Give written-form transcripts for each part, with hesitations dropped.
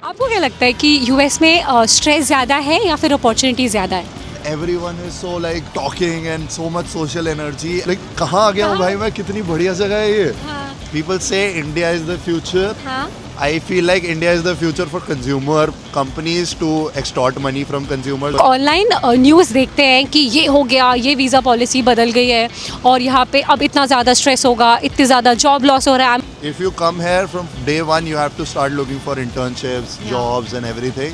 आपको क्या लगता है कि यूएस में स्ट्रेस ज़्यादा है या फिर अपॉर्चुनिटी ज़्यादा है? Everyone is so like talking and so much social energy. Like कहाँ आ गया हूँ भाई मैं, कितनी बढ़िया जगह है ये. People say India is the future. I feel like India is the future for consumer companies to extort money from consumers. Online news देखते हैं कि ये हो गया, ये वीज़ा पॉलिसी बदल गई है और यहाँ पे अब इतना ज़्यादा स्ट्रेस होगा, इतनी ज़्यादा जॉब लॉस हो रहा है. If you come here from day one, you have to start looking for internships, jobs and everything.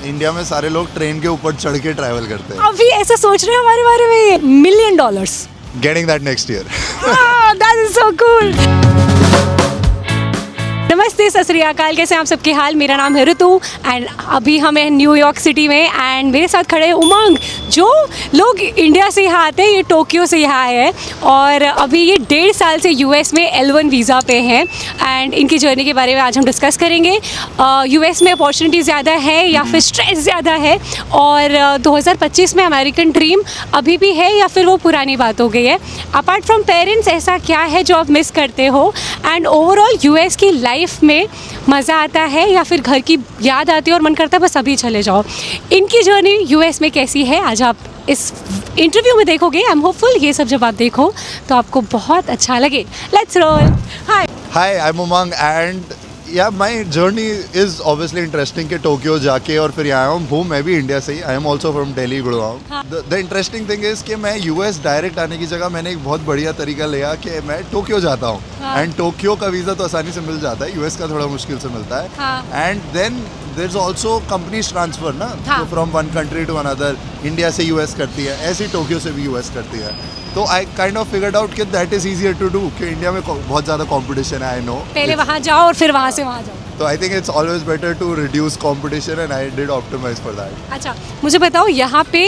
India में सारे लोग ट्रेन के ऊपर चढ़ के ट्रैवल करते हैं. अभी ऐसा सोच रहे हैं हमारे बारे में. $1 million. Getting that next year. That is so cool. नमस्ते, सत श्री अकाल. कैसे हैं आप सबके हाल? मेरा नाम है ऋतु एंड अभी हम हैं न्यूयॉर्क सिटी में एंड मेरे साथ खड़े हैं उमंग. जो लोग इंडिया से यहाँ आते हैं, ये टोक्यो से यहाँ आए हैं और अभी ये 1.5 साल से यूएस में L1 वीज़ा पे हैं एंड इनकी जर्नी के बारे में आज हम डिस्कस करेंगे. यूएस में अपॉर्चुनिटी ज़्यादा है या फिर स्ट्रेस ज़्यादा है, और 2025 में अमेरिकन ड्रीम अभी भी है या फिर वो पुरानी बात हो गई है. अपार्ट फ्रॉम पेरेंट्स ऐसा क्या है जो आप मिस करते हो, एंड ओवरऑल यूएस की लाइफ में मज़ा आता है या फिर घर की याद आती है और मन करता है बस अभी चले जाओ. इनकी जर्नी यूएस में कैसी है आज आप इस इंटरव्यू में देखोगे. आई एम होपफुल ये सब जब आप देखो तो आपको बहुत अच्छा लगे. Let's roll. Hi. Hi, I'm Umang and yeah, my journey is obviously interesting कि टोक्यो जाके और फिर यहाँ हूँ. मैं भी इंडिया से ही. I am also from Delhi, Gurgaon. The interesting thing is कि मैं US डायरेक्ट आने की जगह मैंने एक बहुत बढ़िया तरीका लिया कि मैं टोक्यो जाता हूँ. एंड टोक्यो का वीज़ा तो आसानी से मिल जाता है, US का थोड़ा मुश्किल से मिलता है. And then there is also companies transfer ना, from one country to another. India से US करती है, ऐसे ही टोक्यो से भी US करती है. तो I kind of figured out कि that is easier to do कि इंडिया में बहुत ज़्यादा कंपटीशन है. आई नो पहले वहाँ जाओ और फिर वहाँ से वहाँ जाओ. तो I think it's always better to reduce competition and I did optimise for that. अच्छा, मुझे बताओ यहाँ पे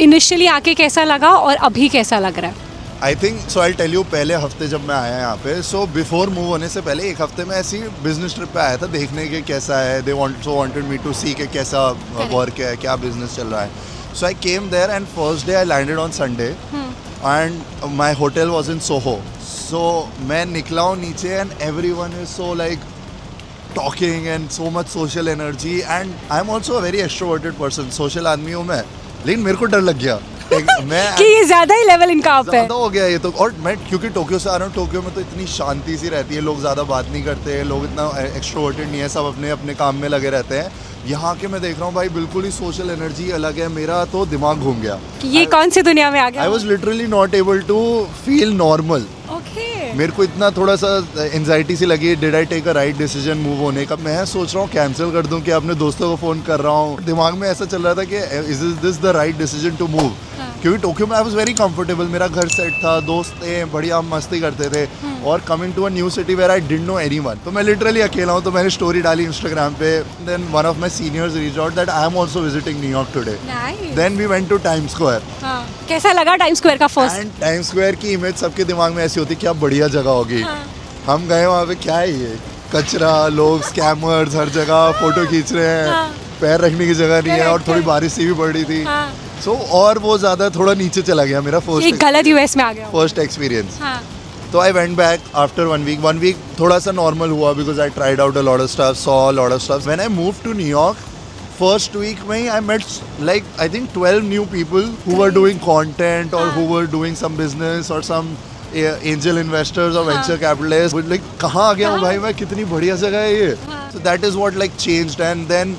इनिशियली आके कैसा लगा और अभी कैसा लग रहा है? I think so I tell you, पहले हफ्ते जब मैं आया यहाँ पे, सो बिफोर मूव होने से पहले एक हफ्ते में ऐसी बिजनेस ट्रिप पे आया था देखने के कैसा है. दे वांटेड मी टू सी के कैसा वर्क है, क्या बिजनेस चल रहा है. So I came there and first day I landed on Sunday and my hotel was in Soho. So मैं निकला हूँ नीचे and everyone is so like talking and so much social energy. And I am also a very extroverted person. Social आदमी हूँ मैं, लेकिन मेरे को डर लग गया मैं कि ये ज़्यादा ही लेवल इनका आप है. ज़्यादा हो गया ये तो. और मैं क्योंकि टोक्यो से आ रहा हूँ, टोक्यो में तो इतनी शांति सी रहती है, लोग ज़्यादा बात नहीं करते, लोग इतना एक्सट्रोवर्टेड नहीं है, सब अपने अपने काम में लगे रहते हैं. यहाँ के मैं देख रहा हूँ भाई बिल्कुल ही सोशल एनर्जी अलग है. मेरा तो दिमाग घूम गया कि ये कौन सी दुनिया में आ गया. I was literally not able to feel normal. मेरे को इतना थोड़ा सा एंजाइटी सी लगी. Did I take a right decision move होने का. मैं सोच रहा हूँ कैंसिल कर दूँ कि अपने दोस्तों को फ़ोन कर रहा हूँ. दिमाग में ऐसा चल रहा था कि is this the right decision to move. क्योंकि टोक्यो में आई वॉज वेरी कंफर्टेबल. मेरा घर सेट था, दोस्त थे, बढ़िया मस्ती करते थे. और coming to a new city where I didn't know anyone, तो मैं लिटरली अकेला हूँ. तो मैंने स्टोरी डाली इंस्टाग्राम पे. Then one of my seniors reach out that I am also visiting New York today. Then we went to Time Square. कैसा लगा टाइम स्क्वायर का फर्स्ट? एंड टाइम स्क्वायर की इमेज सबके दिमाग में ऐसी होती क्या बढ़िया जगह होगी. हम गए वहाँ पे, क्या है ये कचरा, लोग स्कैमर्स हर जगह फोटो खींच रहे हैं. पैर रखने की जगह नहीं है और थोड़ी बारिश सी भी पड़ रही थी. सो और वो ज़्यादा थोड़ा नीचे चला गया मेरा फर्स्ट गलत यूएस में आ गया फर्स्ट एक्सपीरियंस. तो I went back after 1 week थोड़ा सा नॉर्मल हुआ because I tried out a lot of stuff, saw a lot of stuff. When I move to New York, first week में ही I met like I think 12 new people who were doing content और who were doing some business और some angel investors और venture capitalist. Like कहाँ आ गया हूँ भाई मैं, कितनी बढ़िया जगह है ये. So that is what like changed. And then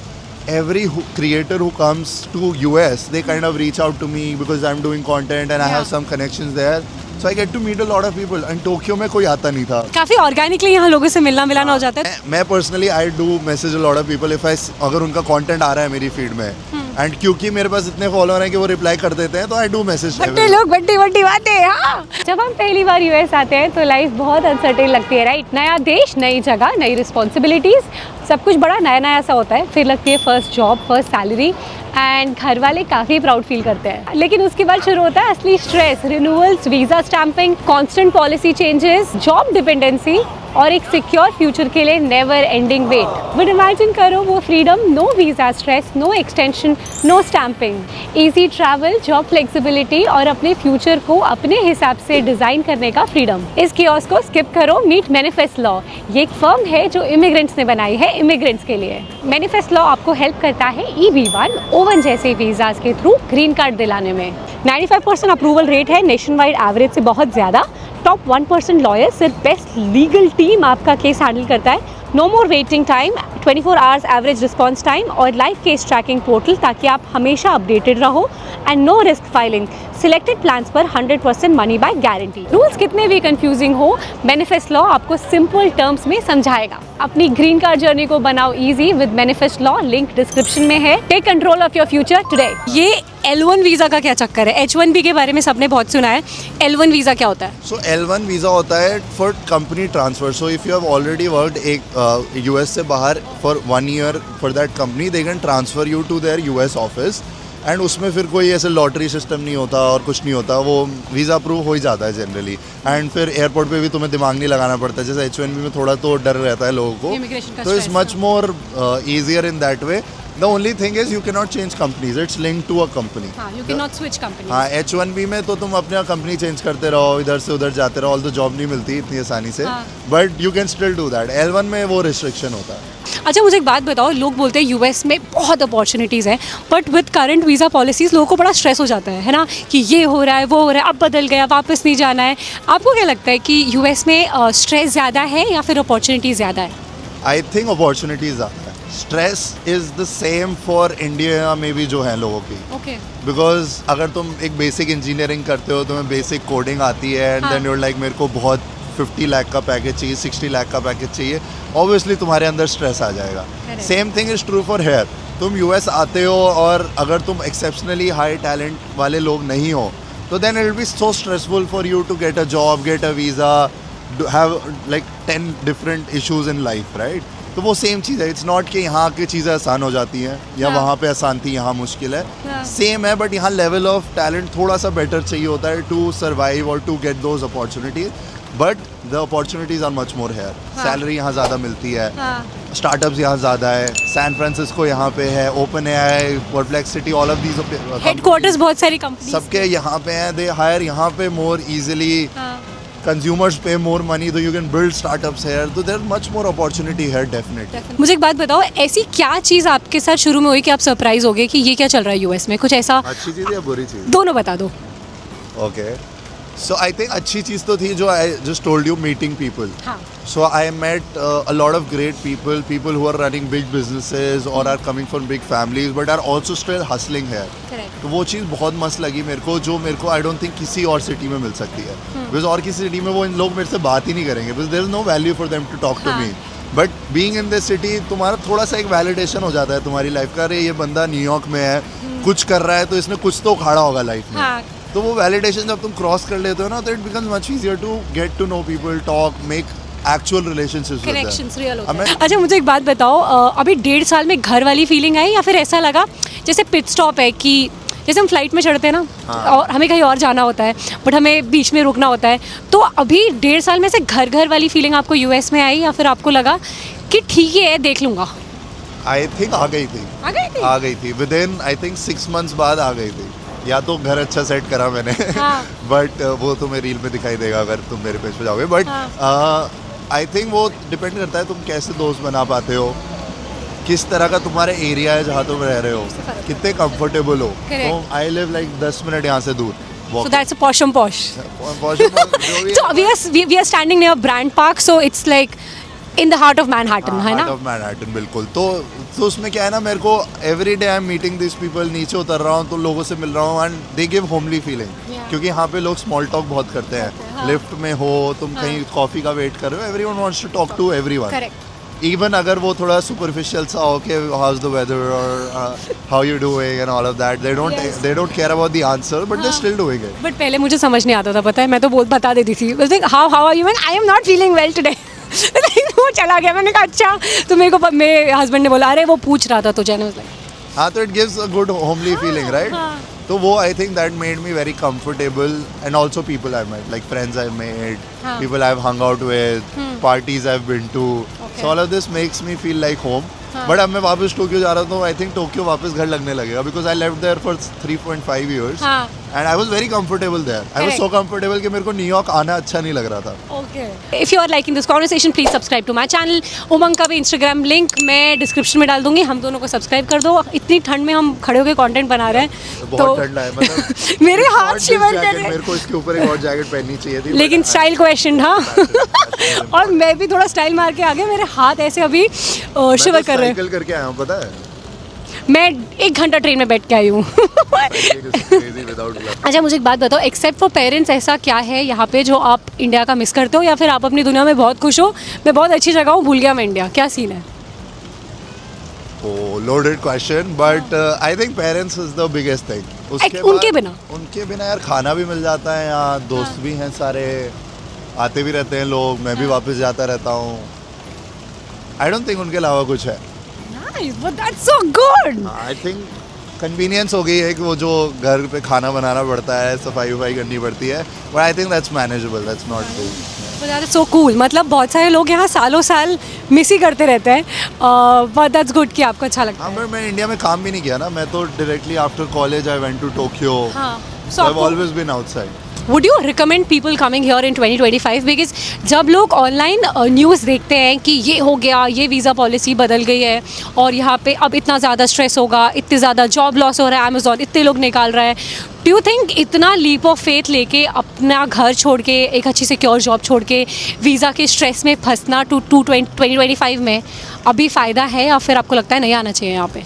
every creator who comes to US, they kind of reach out to me because I'm doing content and I have some connections there. So I get to meet a lot of people. And Tokyo में कोई आता नहीं था. काफी organically यहाँ लोगों से मिलना मिलाना हो जाता है. मैं personally I do message a lot of people if अगर उनका कंटेंट आ रहा है मेरी फीड में. एंड क्योंकि मेरे पास इतने फॉलोअर हैं कि वो रिप्लाई कर देते हैं, तो आई डू मैसेज. बड़े लोग बड़ी बड़ी बातें. हाँ, जब हम पहली बार यूएस आते हैं तो लाइफ बहुत अनसर्टेन लगती है, राइट. नया देश, नई जगह, नई रिस्पॉन्सिबिलिटीज, सब कुछ बड़ा नया नया सा होता है. फिर लगती है first job, first salary and घर वाले काफ़ी प्राउड फील करते हैं. लेकिन उसके बाद शुरू होता है असली stress. Renewals, visa stamping, constant policy changes, job dependency, और एक सिक्योर फ्यूचर के लिए never ending wait. But imagine करो वो freedom, no visa stress, no extension, no stamping, easy travel, job flexibility और अपने फ्यूचर को अपने हिसाब से डिज़ाइन करने का फ्रीडम। इस कियोस्क को स्किप करो, मीट मैनिफेस्ट लॉ। ये एक फर्म है जो इमिग्रेंट्स ने बनाई है इमिग्रेंट्स के लिए। मैनिफेस्ट लॉ आपको हेल्प करता है EB1, ओवन जैसे वीज़ाज के थ्रू ग्रीन कार्ड दिलाने में। 95% अप्रूवल रेट है, नेशन वाइड एवरेज से बहुत ज़्यादा। टॉप 1% लॉयर, सिर्फ बेस्ट लीगल टीम आपका केस हैंडल करता है। No more waiting time, 24 hours average response time और लाइव केस ट्रैकिंग पोर्टल ताकि आप हमेशा अपडेटेड रहो। And no risk filing, selected plans पर 100% मनी बैक गारंटी। रूल्स कितने भी कंफ्यूजिंग हो, मैनिफेस्ट लॉ आपको सिंपल टर्म्स में समझाएगा। अपनी ग्रीन कार्ड जर्नी को बनाओ easy with manifest law, link description में है। Take control of your future today. ये L1 वीज़ा का क्या चक्कर है? H1B के बारे में सबने बहुत सुना है, L1 वीज़ा क्या होता है? So L1 वीज़ा होता है for company transfer. So if you have already worked एक US से बाहर for 1 year for that company, they can transfer you to their US office. And उसमें फिर कोई ऐसे लॉटरी सिस्टम नहीं होता और कुछ नहीं होता, वो वीज़ा अप्रूव हो ही जाता है जनरली। एंड फिर एयरपोर्ट पे भी तुम्हें दिमाग नहीं लगाना पड़ता, जैसे H1B में थोड़ा तो डर रहता है लोगों को, तो it's much more easier in that way. The only thing is you cannot change companies. It's linked to a company. हाँ, you cannot switch companies. हाँ, H1B में तो तुम अपना कंपनी चेंज करते रहो, इधर से उधर जाते रहो, ऑल्दो जॉब नहीं मिलती इतनी आसानी से, but you can still do that. L1 में वो रिस्ट्रिक्शन होता है। अच्छा, मुझे एक बात बताओ, लोग बोलते हैं यूएस में बहुत अपॉर्चुनिटीज़ हैं, but with current visa policies लोगों को बड़ा स्ट्रेस हो जाता है ना, कि ये हो रहा है, वो हो रहा है, अब बदल गया, वापस नहीं जाना है। आपको क्या लगता है कि यूएस में स्ट्रेस ज़्यादा है या फिर अपॉर्चुनिटीज़ ज़्यादा है? आई थिंक अपॉर्चुनिटीज ज़्यादा है। Stress is the same for India में भी जो है लोगों की। ओके। बिकॉज अगर तुम एक बेसिक इंजीनियरिंग करते हो, तुम्हें बेसिक कोडिंग आती है, एंड देन यूर लाइक मेरे को बहुत 50 लाख का पैकेज चाहिए, 60 लाख का पैकेज चाहिए, ऑब्वियसली तुम्हारे अंदर स्ट्रेस आ जाएगा। Same thing is true for here. तुम यूएस आते हो और अगर तुम एक्सेप्शनली हाई टैलेंट वाले लोग नहीं हो, तो then it will be so stressful for you to get a job, get a visa, have like 10 different issues in life, right? तो वो सेम चीज़ है। इट्स नॉट कि यहाँ की चीज़ें आसान हो जाती हैं या वहाँ पे आसान थी, यहाँ मुश्किल है। सेम है, बट यहाँ लेवल ऑफ टैलेंट थोड़ा सा बेटर चाहिए होता है टू सर्वाइव और to get those opportunities. But the opportunities are much more here. Salary यहाँ ज़्यादा मिलती है, स्टार्टअप्स यहाँ ज़्यादा है, सैन फ्रांसिस्को यहाँ पे है, open AI, perplexity, all of these headquarters बहुत सारी कंपनी सबके यहाँ पे हैं। दे हायर यहाँ पे मोर easily, consumers pay more money, so you can build startups here, so there's much more opportunity here definitely. मुझे एक बात बताओ, ऐसी क्या चीज़ आपके साथ शुरू में हुई कि आप सरप्राइज हो गए कि ये क्या चल रहा है यूएस में? कुछ ऐसा अच्छी चीज़ या बुरी चीज़? दोनों बता दो। Okay. So I think अच्छी चीज़ तो थी जो I just told you, meeting people. हाँ. So I met a lot of great people who are running big businesses or are coming from big families but are also still hustling here. Correct. तो वो चीज़ बहुत मस्त लगी मेरे को, जो मेरे को आई डोंट थिंक किसी और सिटी में मिल सकती है। बिकॉज और किसी सिटी में वो इन लोग मेरे से बात ही नहीं करेंगे, because there is no value for them to talk to me. But being in this city तुम्हारा थोड़ा सा एक वैलिडेशन हो जाता है तुम्हारी लाइफ का, अरे ये बंदा न्यूयॉर्क में है, कुछ कर रहा है, तो इसने कुछ तो उखाड़ा होगा लाइफ में। तो वो वैलिडेशन जब तुम क्रॉस कर लेते हो ना, तो it becomes much easier to get to know people, talk, make actual relationships, connections real होते हैं। अच्छा, मुझे एक बात बताओ, अभी 1.5 साल में घर वाली फीलिंग आई या फिर ऐसा लगा जैसे पिट स्टॉप है, कि जैसे हम फ्लाइट में चढ़ते हैं ना, और हमें कहीं और जाना होता है बट हमें बीच में रुकना होता है, तो अभी 1.5 साल में से घर वाली फीलिंग आपको यूएस में आई या फिर आपको लगा कि ठीक है देख लूँगा? आई थिंक आ गई थी with in I think 6 months बाद आ गई थी। या तो घर अच्छा सेट करा मैंने, बट वो तुम्हें रील में दिखाई देगा अगर तुम मेरे पेज पे जाओगे। बट आई थिंक वो डिपेंड करता है तुम कैसे दोस्त बना पाते हो, किस तरह का तुम्हारा एरिया है जहाँ तुम रह रहे हो, कितने कंफर्टेबल हो। तो आई लिव लाइक 10 मिनट यहाँ से दूर। So that's a posh. So we are standing near Brand Park, so it's like in the heart of Manhattan, है ना? Heart of Manhattan, बिल्कुल। तो उसमें क्या है ना, मेरे को every day I am meeting this people, नीचे उतर रहा हूँ तो लोगों से मिल रहा हूँ, and they give homely feeling, क्योंकि यहाँ पे लोग स्मॉल टॉक बहुत करते हैं। लिफ्ट में हो तुम, कहीं कॉफी का वेट कर रहे हो, everyone wants to talk to everyone, even अगर वो थोड़ा सुपरफिशियल सा हो कि हाउ इज द वेदर और how you doing and all of that, they don't care about the answer, but they still doing it. बट पहले मुझे समझ नहीं आता था, पता है, मैं तो बहुत बता देती थी, how are you, I am not feeling well today. वो चला गया, मैंने कहा अच्छा, तो मेरे को मेरे हस्बैंड ने बोला अरे वो पूछ रहा था तुझे। हाँ, तो it gives a good homely feeling, right? तो वो I think that made me very comfortable, and also people I met, like friends I made, हाँ. people I've hung out with, parties I've been to. Okay. So all of this makes me feel like home. हाँ. But अब मैं वापस Tokyo जा रहा हूँ, I think Tokyo वापस घर लगने लगेगा because I lived there for 3.5 years. हाँ. And I was very comfortable there. I was so comfortable कि मेरे को न्यूयॉर्क आना अच्छा नहीं लग रहा था. Okay. If you are liking this conversation, please subscribe to my channel. उमंग का भी इंस्टाग्राम लिंक मैं डिस्क्रिप्शन में डाल दूंगी. हम दोनों को सब्सक्राइब कर दो. इतनी ठंड में हम खड़े होकर कंटेंट बना रहे हैं. बहुत ठंडा है मतलब. मेरे हाथ शिवर कर रहे हैं. मेरे को इसके ऊपर एक और जैकेट पहननी चाहिए थी. लेकिन स्टाइल क्वेश्चन हाँ. और मैं भी थोड़ा स्टाइल मार के आ गया. मेरे हाथ ऐसे अभी शिवर कर रहे हैं. साइकिल करके आया हूँ पता है. मैं 1 घंटा ट्रेन में बैठ के आई हूँ. अच्छा मुझे एक बात बताओ, एक्सेप्ट फॉर पेरेंट्स ऐसा क्या है यहाँ पे जो आप इंडिया का मिस करते हो, या फिर आप अपनी दुनिया में बहुत खुश हो? मैं बहुत अच्छी जगह हूँ, भूल गया मैं इंडिया. क्या सीन है? Loaded question, but I think parents is the biggest thing. उनके बिना यार खाना भी मिल जाता है यहाँ, दोस्त भी हैं सारे, आते भी रहते हैं लोग, मैं भी वापस जाता रहता हूँ. आई डोंट थिंक उनके अलावा कुछ है. But that's so good. I think convenience हो गई है कि वो जो घर पे खाना बनाना पड़ता है, सफाई वफाई करनी पड़ती है, but I think that's manageable, that's not too. But that is so cool. मतलब बहुत सारे लोग यहाँ सालों साल मिस ही करते रहते हैं. But that's good कि आपको अच्छा लगता हाँ, है. पर मैं इंडिया में काम भी नहीं किया ना. मैं तो directly after college I went to Tokyo. हाँ. So I've always been outside. Would you recommend people coming here in 2025? Because जब लोग ऑनलाइन न्यूज़ देखते हैं कि ये हो गया, ये वीज़ा पॉलिसी बदल गई है और यहाँ पे अब इतना ज़्यादा स्ट्रेस होगा, इतनी ज़्यादा जॉब लॉस हो रहा है, अमेजोन इतने लोग निकाल रहा है, डू यू थिंक इतना लीप ऑफ फेथ लेके अपना घर छोड़ के, एक अच्छी सिक्योर जॉब छोड़ के वीज़ा के स्ट्रेस में फंसना 2025 में अभी फ़ायदा है, या फिर आपको लगता है नहीं आना चाहिए यहाँ पे?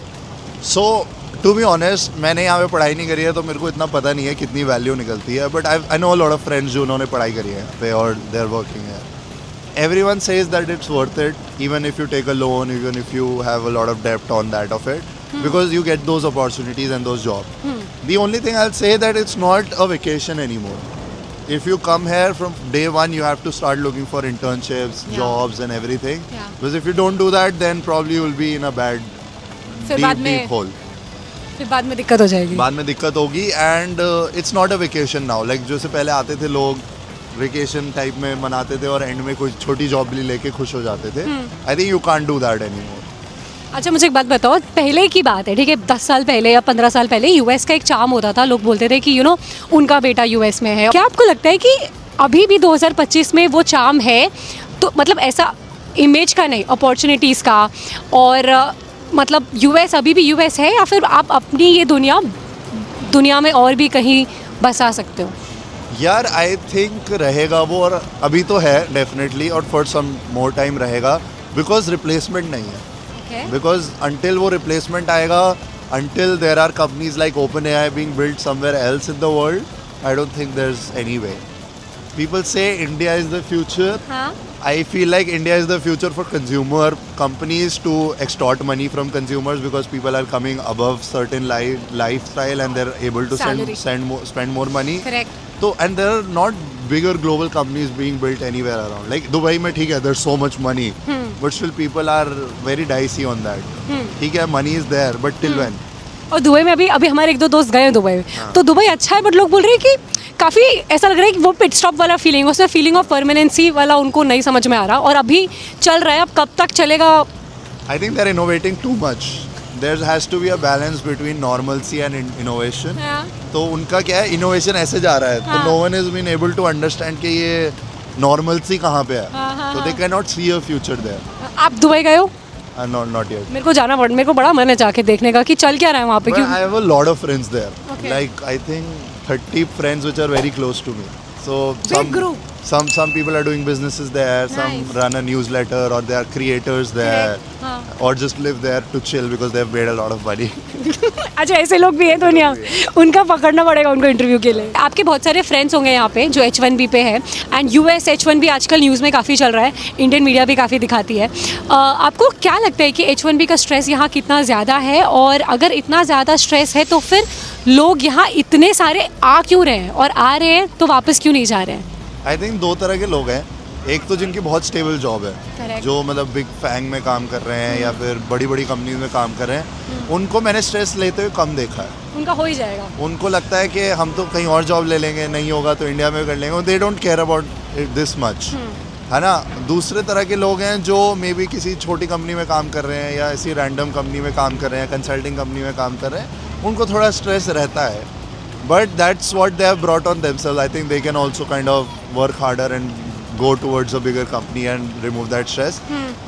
So टू बी ऑनेस्ट, मैंने यहाँ पे पढ़ाई नहीं करी है तो मेरे को इतना पता नहीं है कितनी वैल्यू निकलती है. But I know a lot of friends जो उन्होंने पढ़ाई करी है यहाँ पे और दे आर वर्किंग है. Everyone says that it's worth it, even if you take a loan, even if you have a lot of डेब्ट on that of it, because you get those opportunities and those job. The only thing I will say that it's not a vacation anymore. If you come here from day one, you have to start looking for internships, jobs and everything. Because if you don't do that, then probably you will be in a bad, deep hole. फिर बाद में दिक्कत हो जाएगी. बाद में दिक्कत होगी. And it's not a vacation now. Like जैसे पहले आते थे लोग, वेकेशन टाइप में मनाते थे और एंड में कोई छोटी जॉब भी लेके खुश हो जाते थे. I think you can't do that anymore. अच्छा मुझे एक बात बताओ, पहले की बात है, ठीक है, 10 साल पहले या 15 साल पहले यूएस का एक चार्म होता था. लोग बोलते थे कि उनका बेटा यूएस में है. क्या आपको लगता है कि अभी भी 2025 में वो चार्म है? तो मतलब ऐसा इमेज का नहीं, अपॉर्चुनिटीज़ का, और मतलब यूएस अभी भी यूएस है, या फिर आप अपनी ये दुनिया में और भी कहीं बसा सकते हो? यार आई थिंक रहेगा वो, और अभी तो है डेफिनेटली, और फॉर सम मोर टाइम रहेगा, बिकॉज रिप्लेसमेंट नहीं है. बिकॉज अंटिल वो रिप्लेसमेंट आएगा, until there are companies like OpenAI being built somewhere else in the world, I don't think there is any way. People say India is the future. I feel like India is the future for consumer companies to extort money from consumers, because people are coming above certain lifestyle and they're able to spend more money. Correct. So, and there are not bigger global companies being built anywhere around. Like Dubai mein theek hai, there's so much money, but still people are very dicey on that. ठीक है, money is there, but till when? और Dubai में अभी हमारे 1-2 दोस्त गए हैं Dubai में. तो दुबई अच्छा है, बट लोग बोल रहे हैं कि काफ़ी ऐसा लग रहा है कि वो पिट स्टॉप वाला फीलिंग, उसमें फीलिंग ऑफ परमानेंसी वाला उनको नहीं समझ में आ रहा, और अभी चल रहा है, अब कब तक चलेगा? I think they're innovating too much. There has to be a balance between normalcy and innovation. तो उनका क्या है, innovation ऐसे जा रहा है, तो no one has been able to understand कि ये normalcy कहाँ पे है, तो they cannot see a future there. आप दुबई गए हो? Not yet. मेरे को जाना पड़, मेरे को बड़ा मन है जाके देखने का कि चल क्या रहा है वहाँ पे. Well, I have a lot of friends there. Like I think 30 friends which are very close to me. So big group. Some people are doing businesses there. Nice. Some run a newsletter, or they are creators there, or just live there to chill because they've made a lot of money. अच्छा ऐसे लोग भी हैं दुनिया, उनका पकड़ना पड़ेगा उनको इंटरव्यू के लिए. आपके बहुत सारे फ्रेंड्स होंगे यहाँ पे जो H1B पे है, एंड US H1B आजकल न्यूज़ में काफ़ी चल रहा है, इंडियन मीडिया भी काफ़ी दिखाती है. आपको क्या लगता है कि H1B का स्ट्रेस यहाँ कितना ज़्यादा है, और अगर इतना ज़्यादा स्ट्रेस है तो फिर लोग यहाँ इतने सारे आ क्यों रहे हैं, और आ रहे हैं तो वापस क्यों नहीं जा रहे हैं? आई थिंक 2 तरह के लोग हैं. एक तो जिनकी बहुत स्टेबल जॉब है, Correct. जो मतलब बिग फैंग में काम कर रहे हैं या फिर बड़ी बड़ी कंपनीज में काम कर रहे हैं, उनको मैंने स्ट्रेस लेते हुए कम देखा है. उनका हो ही जाएगा. उनको लगता है कि हम तो कहीं और जॉब ले लेंगे, नहीं होगा तो इंडिया में कर लेंगे. दे don't care about this much, है ना. दूसरे तरह के लोग हैं जो मे बी किसी छोटी कंपनी में काम कर रहे हैं या ऐसी रैंडम कंपनी में काम कर रहे हैं, कंसल्टिंग कंपनी में काम कर रहे हैं, उनको थोड़ा स्ट्रेस रहता है. But that's what they have brought on themselves. I think they can also kind of work harder and go towards a bigger company and remove that stress.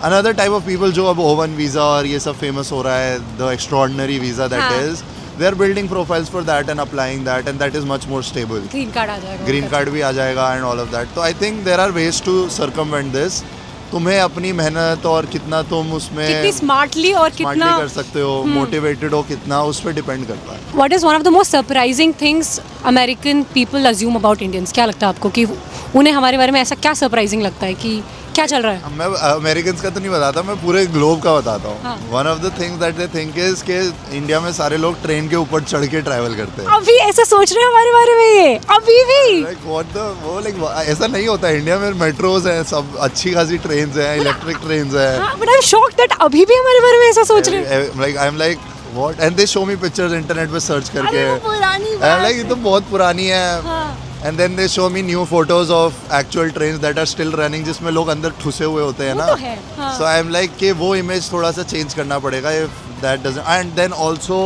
Another type of people जो अब O1 visa और ये सब famous हो रहा है, the extraordinary visa that is, they are building profiles for that and applying that, and that is much more stable. Green card आ जाएगा. Green card भी आ जाएगा and all of that. तो I think there are ways to circumvent this. तुम्हें अपनी मेहनत और कितना तुम उसमें कितनी स्मार्टली और कितना कर सकते हो, मोटिवेटेड हो कितना, उस पर डिपेंड करता है. What is one of the most surprising things American people assume about Indians? क्या लगता है आपको कि उन्हें हमारे बारे में ऐसा क्या सरप्राइजिंग लगता है कि क्या चल रहा है? मैं अमेरिकन का तो नहीं बताता, मैं पूरे ग्लोब का बताता हूँ. हाँ. One of the things that they think is कि इंडिया में सारे लोग ट्रेन के ऊपर चढ़ के ट्रैवल करते हैं. अभी ऐसा सोच रहे हैं हमारे बारे में ये अभी भी? लाइक व्हाट द वो लाइक ऐसा नहीं होता है. इंडिया में मेट्रोज हैं, सब अच्छी खासी ट्रेन्स हैं, इलेक्ट्रिक ट्रेन्स हैं. But I am shocked that अभी भी हमारे बारे में ऐसा सोच रहे हैं. Like I am like what, and they show me pictures internet पे सर्च करके. अरे वो पुरानी आई एम लाइक ये तो बहुत पुरानी है. हाँ. And then they show me new photos of actual trains that are still running, जिसमें लोग अंदर ठुसे हुए होते हैं वो ना. तो है, हाँ. सो आई एम लाइक कि वो इमेज थोड़ा सा चेंज करना पड़ेगा if that doesn't. And then also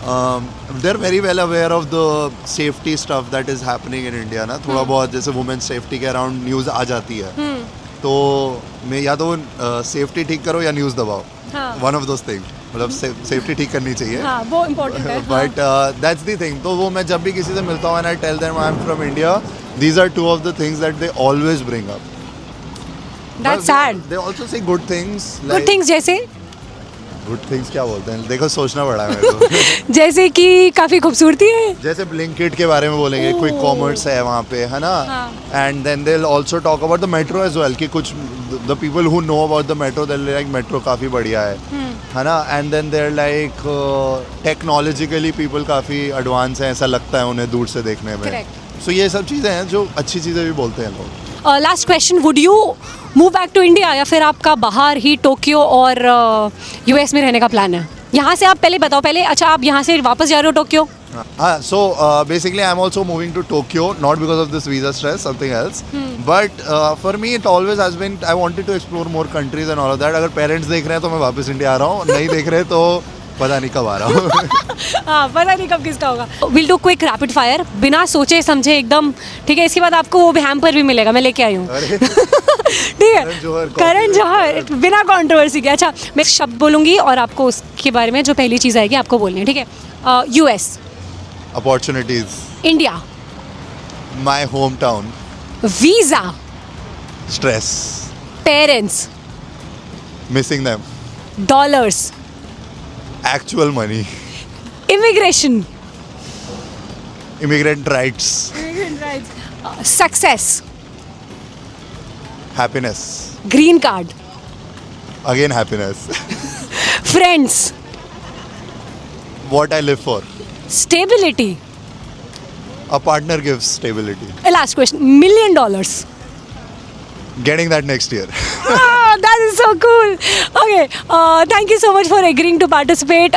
they are very well aware of the safety stuff that is happening in India ना. थोड़ा बहुत जैसे वुमेन सेफ्टी के अराउंड न्यूज़ आ जाती है, तो मैं या तो सेफ्टी ठीक करो या न्यूज़ दबाओ. वन ऑफ दोस थिंग, मतलब सेफ्टी ठीक करनी चाहिए. हाँ, वो इम्पोर्टेंट है. But that's the thing. तो वो मैं जब भी किसी से मिलता हूँ and I tell them I am from India, these are two of the things that they always bring up. That's sad. They also say good things. Good things जैसे? Good things क्या बोलते हैं? देखो सोचना पड़ा है मेरे को. जैसे कि काफ़ी खूबसूरती है. जैसे Blinkit के बारे में बोलेंगे, क्विक कॉमर्स है वहाँ पे, है ना. And then they'll also talk about the metro as well, कि कुछ the people who know about the metro they'll like metro काफ़ी बढ़िया है ना. And then they're like technologically people काफ़ी advanced हैं, ऐसा लगता है उन्हें दूर से देखने में. Correct. सो ये सब चीज़ें हैं जो अच्छी चीज़ें भी बोलते हैं लोग. Last question, would you move back to India या फिर आपका बाहर ही टोक्यो और यूएस में रहने का प्लान है? यहाँ से आप पहले बताओ पहले. अच्छा, आप यहाँ से वापस जा रहे हो Tokyo? So basically I'm also moving to Tokyo, not because of this visa stress, something else. But for me it always has been, I wanted to explore more countries and all of that. अगर parents देख रहे हैं तो मैं वापस India आ रहा हूँ, नहीं देख रहे तो पता नहीं कब आ रहा हूँ. हाँ, पता नहीं कब किसका होगा. Will do quick rapid fire, बिना सोचे समझे एकदम. ठीक है, इसके बाद आपको वो हैम्पर भी मिलेगा, मैं लेके आई हूँ. ठीक है, करण जौहर, बिना कंट्रोवर्सी के. अच्छा, मैं एक शब्द बोलूँगी और आपको उसके बारे में जो पहली चीज़ आएगी आपको बोलनी है. ठीक है. US. Opportunities. India. My home town. Visa. Stress. Parents. Missing them. Dollars. Actual money. Immigration. Immigrant rights. Success. Happiness. Green card. Again happiness. Friends. What I live for. Stability. A partner gives stability. Last question. $1 million. Getting that next year. That is so cool. Okay, thank you so much for agreeing to participate.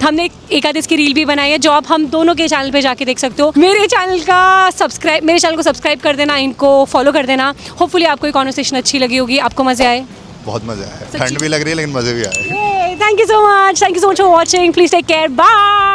हमने एक आध इसकी reel भी बनाई है जो आप हम दोनों के चैनल पे जाके देख सकते हो. मेरे चैनल को सब्सक्राइब कर देना, इनको फॉलो कर देना. होपफुली आपको ये कॉन्वर्सेशन अच्छी लगी होगी, आपको मज़े आए. बहुत मज़ा आया. ठंड भी लग रही है लेकिन मज़े भी आए. Thank you so much. Thank you so much for watching. Please take care. Bye.